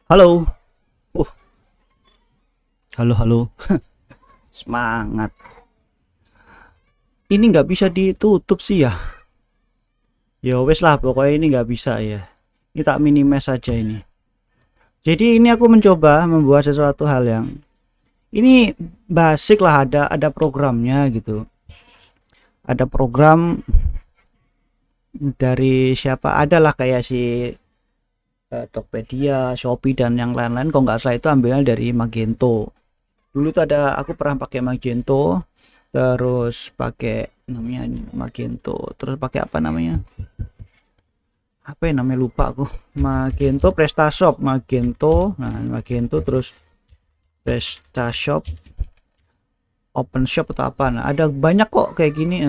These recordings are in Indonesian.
Halo. Uh, halo halo. Semangat. Ini nggak bisa ditutup sih ya. Ya wes lah, pokoknya ini nggak bisa ya. Ini tak minimize saja ini. Jadi ini aku mencoba membuat sesuatu hal yang ini basic lah, ada programnya gitu. Ada program dari siapa? Adalah kayak si Tokopedia, Shopee dan yang lain-lain. Kalau nggak salah itu ambilnya dari Magento. Dulu tuh ada, aku pernah pakai Magento, terus pakai namanya Magento, terus pakai apa namanya, apa ya namanya, lupa aku. Magento, PrestaShop, Magento, nah Magento, terus PrestaShop, OpenShop atau apa. Nah ada banyak kok kayak gini.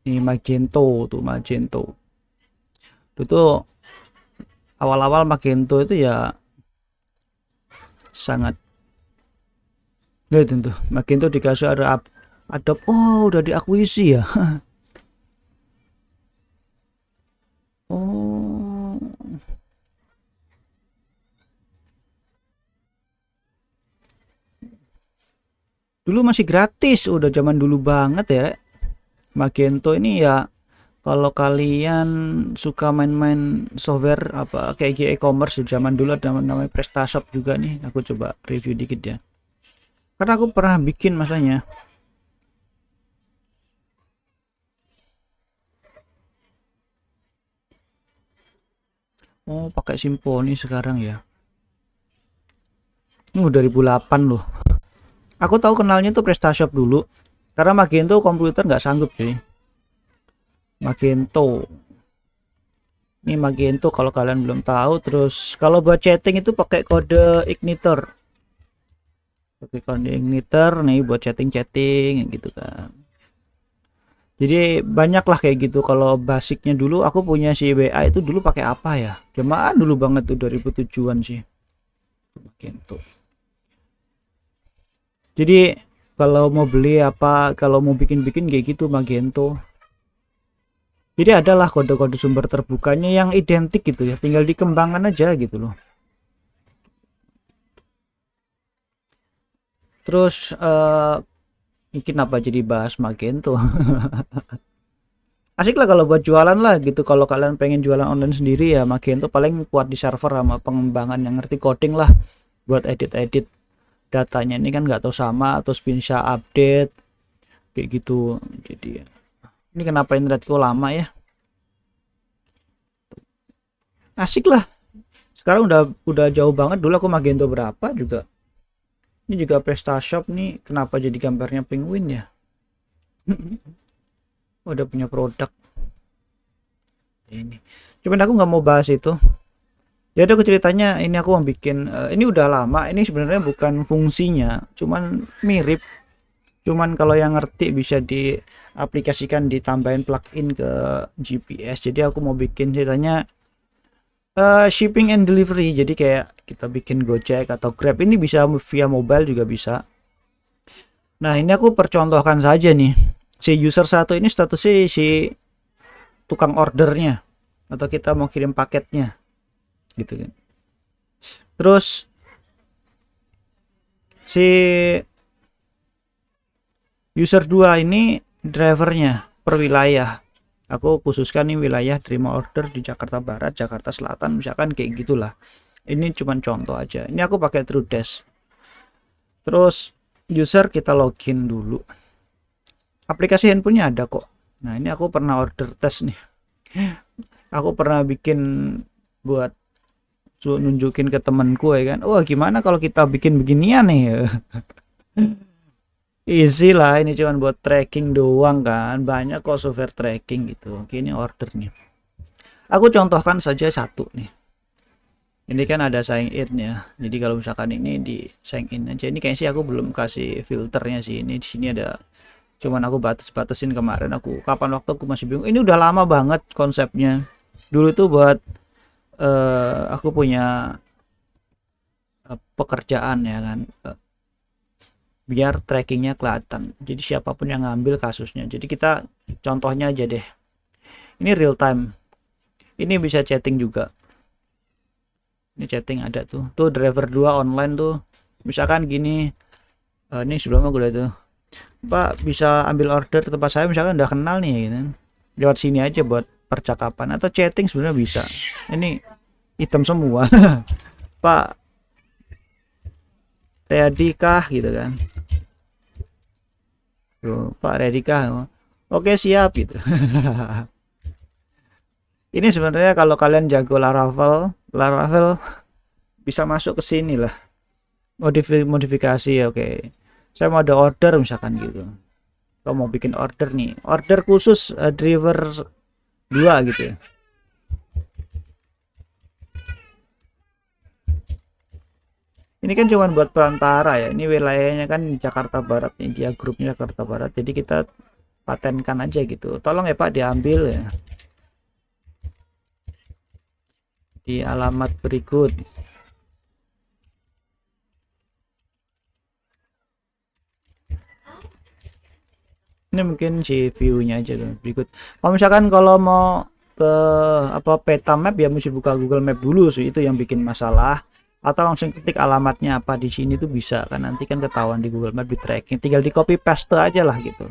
Ini Magento tuh, Magento itu tuh awal-awal Magento itu ya sangat, ya tentu Magento dikasih ada Adobe. Oh udah diakuisi ya. Oh, dulu masih gratis, udah zaman dulu banget ya Rek. Magento ini ya, kalau kalian suka main-main software apa kayak e-commerce zaman dulu ada namanya PrestaShop juga nih, aku coba review dikit ya. Karena aku pernah bikin masanya. Oh, pakai Symfony sekarang ya. Ini udah 2008 loh. Aku tahu kenalnya tuh PrestaShop dulu. Karena Magento komputer nggak sanggup sih. Magento. Ini Magento kalau kalian belum tahu. Terus kalau buat chatting itu pakai kode Igniter. Pakai kode Igniter nih buat chatting-chatting gitu kan. Jadi banyak lah kayak gitu. Kalau basicnya dulu aku punya si WA itu dulu pakai apa ya? Cuman dulu banget tuh 2007-an sih. Magento. Jadi kalau mau beli apa, kalau mau bikin-bikin kayak gitu Magento. Jadi adalah kode-kode sumber terbukanya yang identik gitu ya, tinggal dikembangkan aja gitu loh. Terus mungkin apa jadi bahas Magento. Asik lah kalau buat jualan lah gitu. Kalau kalian pengen jualan online sendiri ya Magento paling kuat di server sama pengembangan yang ngerti coding lah, buat edit-edit datanya ini kan nggak tahu sama atau bisa update kayak gitu. Jadi ini kenapa internetku lama ya, asik lah. Sekarang udah jauh banget. Dulu aku Magento berapa juga. Ini juga PrestaShop nih, kenapa jadi gambarnya penguin ya. Udah punya produk ini, cuman aku nggak mau bahas itu. Jadi aku ceritanya ini, aku mau bikin ini udah lama. Ini sebenarnya bukan fungsinya, cuman mirip. Cuman kalau yang ngerti bisa diaplikasikan, ditambahin plugin ke GPS. Jadi aku mau bikin ceritanya shipping and delivery. Jadi kayak kita bikin Gojek atau Grab, ini bisa via mobile juga bisa. Nah ini aku percontohkan saja nih. Si user satu ini statusnya si tukang ordernya, atau kita mau kirim paketnya gitu kan. Terus si user 2 ini drivernya per wilayah. Aku khususkan nih wilayah terima order di Jakarta Barat, Jakarta Selatan, misalkan kayak gitulah. Ini cuman contoh aja. Ini aku pakai TrueDesk. Terus user kita login dulu. Aplikasi handphonenya ada kok. Nah ini aku pernah order tes nih. Aku pernah bikin buat nunjukin ke temanku ya kan. Wah gimana kalau kita bikin beginian nih. Easy lah, ini cuman buat tracking doang kan. Banyak kok software tracking gitu. Oke, ini ordernya. Aku contohkan saja satu nih. Ini kan ada sign in ya. Jadi kalau misalkan ini di sign in aja. Ini kayaknya sih aku belum kasih filternya sih. Ini di sini ada, cuman aku batas-batasin kemarin. Aku kapan waktu aku masih bingung. Ini udah lama banget konsepnya. Dulu tuh buat aku punya pekerjaan ya kan. Biar trackingnya kelihatan, jadi siapapun yang ngambil kasusnya. Jadi kita contohnya aja deh, ini real time, ini bisa chatting juga. Ini chatting ada tuh driver 2 online tuh, misalkan gini. Ini sebelumnya gue lihat tuh, Pak bisa ambil order ke tempat saya, misalkan udah kenal nih gitu. Lewat sini aja buat percakapan atau chatting sebenarnya bisa. Ini hitam semua. Pak ready kah gitu kan. Tuh, Pak ready kah? Oke siap gitu. Ini sebenarnya kalau kalian jago Laravel bisa masuk ke sini lah. Modifikasi ya, oke. Saya mau ada order misalkan gitu. Kalau mau bikin order nih, order khusus driver 2 gitu ya. Ini kan cuma buat perantara ya. Ini wilayahnya kan Jakarta Barat nih, dia grupnya Jakarta Barat. Jadi kita patenkan aja gitu. Tolong ya Pak diambil ya. Di alamat berikut. Ini mungkin si view-nya aja kan berikut. Kalau misalkan kalau mau ke apa peta map ya mesti buka Google Map dulu sih, itu yang bikin masalah. Atau langsung ketik alamatnya apa di sini tuh bisa kan, nanti kan ketahuan di Google Map, di tracking, tinggal di copy paste aja lah gitu.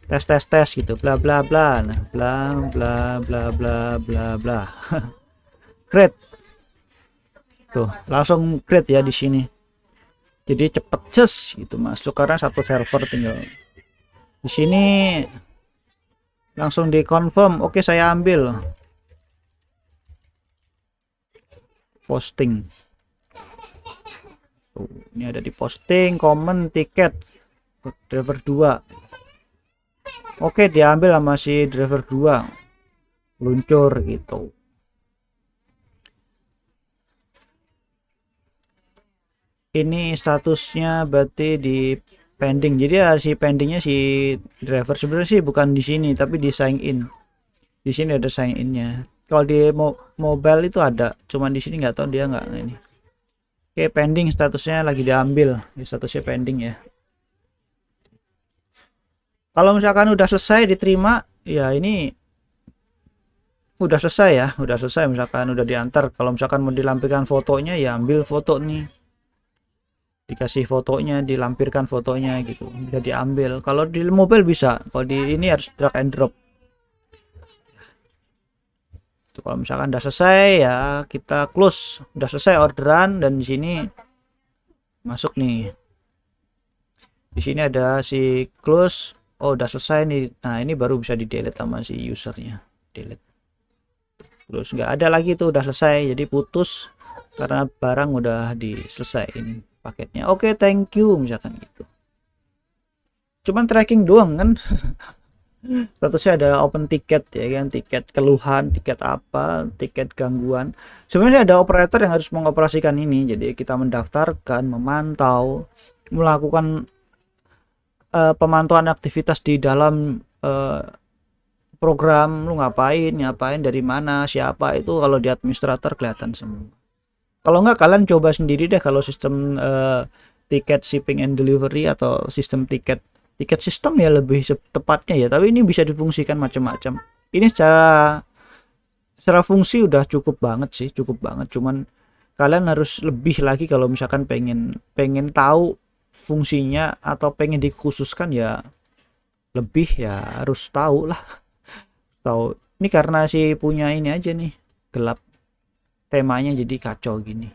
Tes gitu, bla bla bla, nah bla bla bla bla bla bla. Create tuh langsung create ya di sini, jadi cepet just gitu masuk karena satu server. Tinggal di sini langsung di confirm, oke saya ambil, posting. Tuh, ini ada di posting, comment, tiket driver 2. Oke diambil sama si driver 2, luncur gitu. Ini statusnya berarti di pending, jadi ya si pendingnya si driver sebenarnya sih bukan di sini tapi di sign in. Di sini ada sign innya. Kalau di mobile itu ada, cuman di sini nggak tahu dia nggak ini. Oke pending, statusnya lagi diambil, statusnya pending ya. Kalau misalkan udah selesai diterima ya ini udah selesai ya, udah selesai. Misalkan udah diantar, kalau misalkan mau dilampirkan fotonya ya ambil foto nih, dikasih fotonya, dilampirkan fotonya gitu, bisa diambil. Kalau di mobile bisa, kalau di ini harus drag and drop. Tuh, kalau misalkan udah selesai ya kita close, udah selesai orderan, dan di sini masuk nih, di sini ada si close. Oh udah selesai nih, nah ini baru bisa di delete sama si usernya, delete. Terus nggak ada lagi tuh, udah selesai, jadi putus karena barang udah diselesaiin paketnya. Oke thank you misalkan gitu, cuman tracking doang kan. Statusnya ada open ticket ya kan, tiket keluhan, tiket apa, tiket gangguan. Sebenarnya ada operator yang harus mengoperasikan ini, jadi kita mendaftarkan, memantau, melakukan pemantauan aktivitas di dalam program. Lu ngapain dari mana, siapa, itu kalau di administrator kelihatan semua. Kalau nggak kalian coba sendiri deh, kalau sistem tiket shipping and delivery atau sistem tiket sistem ya lebih tepatnya ya, tapi ini bisa difungsikan macam-macam. Ini secara fungsi udah cukup banget sih, cukup banget. Cuman kalian harus lebih lagi kalau misalkan pengen tahu fungsinya atau pengen dikhususkan ya lebih, ya harus tahu lah. Tahu ini karena sih punya ini aja nih, gelap temanya jadi kacau gini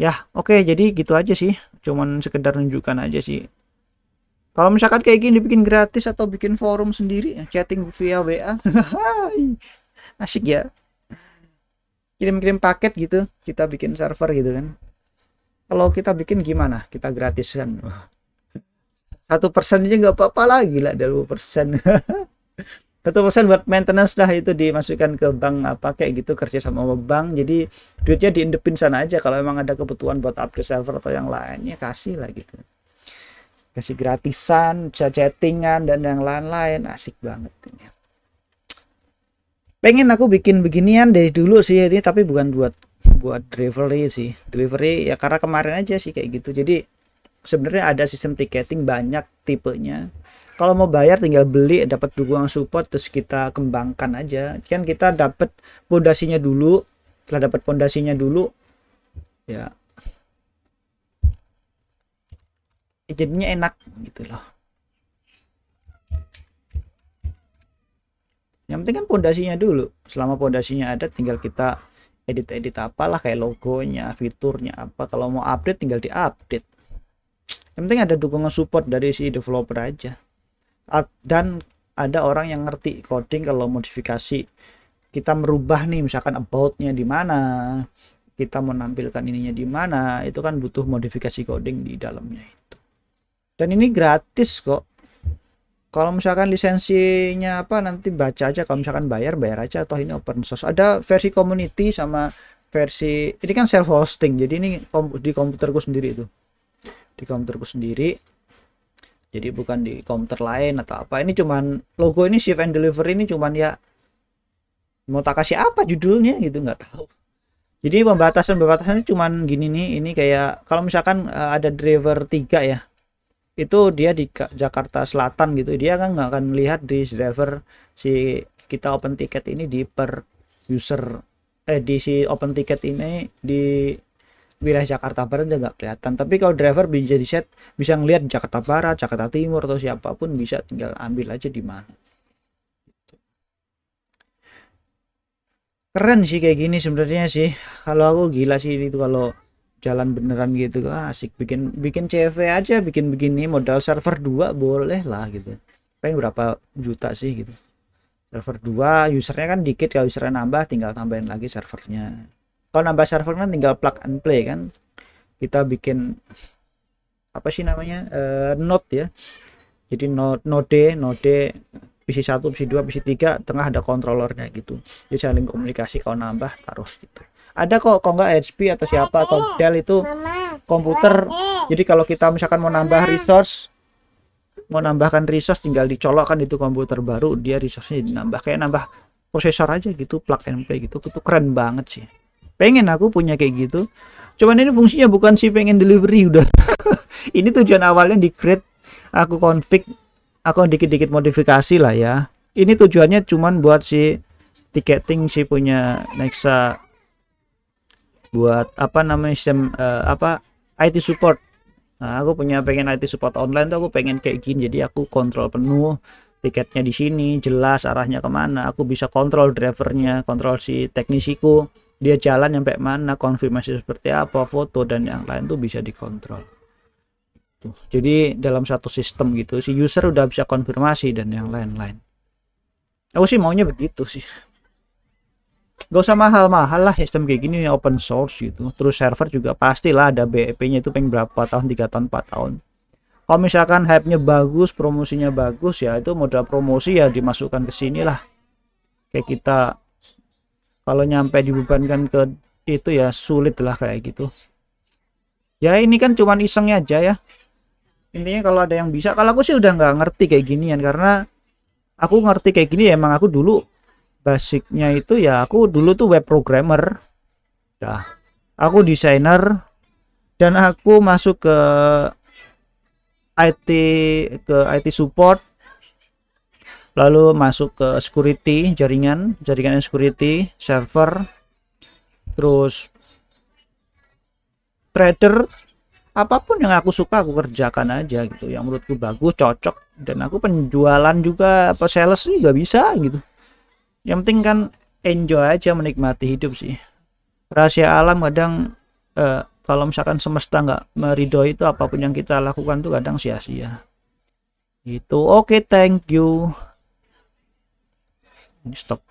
ya. Oke jadi gitu aja sih, cuman sekedar nunjukkan aja sih. Kalau misalkan kayak gini bikin gratis atau bikin forum sendiri, chatting via WA, asik ya. Kirim-kirim paket gitu, kita bikin server gitu kan. Kalau kita bikin gimana? Kita gratis kan. 1% aja nggak apa-apa lagi lah, 20%. 1% buat maintenance dah, itu dimasukkan ke bank apa kayak gitu, kerja sama bank. Jadi duitnya diindepin sana aja. Kalau emang ada kebutuhan buat update server atau yang lainnya kasih lah gitu. Kasih gratisan, bisa chattingan dan yang lain-lain, asik banget ini. Pengen aku bikin beginian dari dulu sih ini, tapi bukan buat delivery sih. Delivery ya karena kemarin aja sih kayak gitu. Jadi sebenarnya ada sistem ticketing banyak tipenya. Kalau mau bayar tinggal beli, dapat dukungan support, terus kita kembangkan aja. Kan kita dapat pondasinya dulu. Setelah dapat pondasinya dulu, ya jadinya enak gitu loh. Yang penting kan pondasinya dulu. Selama pondasinya ada, tinggal kita edit-edit apalah kayak logonya, fiturnya apa. Kalau mau update tinggal diupdate. Yang penting ada dukungan support dari si developer aja. Dan ada orang yang ngerti coding. Kalau modifikasi kita merubah nih, misalkan about-nya di mana, kita menampilkan ininya di mana, itu kan butuh modifikasi coding di dalamnya itu. Dan ini gratis kok. Kalau misalkan lisensinya apa nanti baca aja, kalau misalkan bayar aja, atau ini open source. Ada versi community sama versi ini kan self hosting, jadi ini di komputerku sendiri itu, di komputerku sendiri, jadi bukan di komputer lain atau apa. Ini cuman logo, ini ship and delivery, ini cuman ya mau tak kasih apa judulnya gitu, nggak tahu. Jadi pembatasannya cuman gini nih, ini kayak kalau misalkan ada driver 3 ya, itu dia di Jakarta Selatan gitu, dia kan nggak akan lihat di driver si kita open ticket ini di per user di si open ticket ini di wilayah Jakarta Barat dia nggak kelihatan. Tapi kalau driver bisa di set, bisa ngelihat Jakarta Barat, Jakarta Timur, atau siapapun bisa tinggal ambil aja di mana. Keren sih kayak gini sebenarnya sih. Kalau aku gila sih itu kalau jalan beneran gitu, asik. Bikin CV aja, bikin begini, modal server 2 boleh lah gitu. Pengen berapa juta sih gitu. Server 2, usernya kan dikit, kalau usernya nambah tinggal tambahin lagi servernya. Kalau nambah server kan tinggal plug and play kan. Kita bikin apa sih namanya? Node ya. Jadi node PC1, PC2, PC3, tengah ada kontrolernya gitu. Jadi saling komunikasi, kalau nambah taruh gitu. Ada kok nggak HP atau siapa atau Dell itu komputer. Jadi kalau kita misalkan mau nambah resource, mau nambahkan resource, tinggal dicolokkan itu komputer baru, dia resource-nya dinambah, kayak nambah prosesor aja gitu, plug and play gitu. Itu keren banget sih. Pengen aku punya kayak gitu. Cuman ini fungsinya bukan sih pengen delivery udah. Ini tujuan awalnya di create, aku config, aku dikit-dikit modifikasi lah ya. Ini tujuannya cuman buat si ticketing, si punya Nexa, buat apa namanya sistem IT support. Nah, aku pengen IT support online tuh, aku pengen kayak gini. Jadi aku kontrol penuh tiketnya di sini, jelas arahnya kemana. Aku bisa kontrol drivernya, kontrol si teknisiku, dia jalan sampai mana, konfirmasi seperti apa, foto dan yang lain tuh bisa dikontrol. Tuh. Jadi dalam satu sistem gitu, si user udah bisa konfirmasi dan yang lain-lain. Aku sih maunya begitu sih. Gak usah mahal-mahal lah, sistem kayak gini open source gitu. Terus server juga pastilah ada BEP-nya itu pengen berapa tahun, 3 tahun, 4 tahun. Kalau misalkan hype-nya bagus, promosinya bagus, ya itu modal promosi ya dimasukkan ke sini lah. Kayak kita kalau nyampe dibebankan ke itu ya sulit lah kayak gitu. Ya ini kan cuman isengnya aja ya. Intinya kalau ada yang bisa, kalau aku sih udah nggak ngerti kayak ginian, karena aku ngerti kayak gini emang aku dulu basicnya itu ya, aku dulu tuh web programmer, ya aku desainer, dan aku masuk ke IT, support, lalu masuk ke security, jaringan security, server, terus trader, apapun yang aku suka aku kerjakan aja gitu, yang menurutku bagus, cocok. Dan aku penjualan juga, apa sales juga bisa gitu. Yang penting kan enjoy aja, menikmati hidup sih. Rahasia alam kadang kalau misalkan semesta nggak meridoi itu, apapun yang kita lakukan tuh kadang sia-sia. Itu oke, thank you. Ini stop.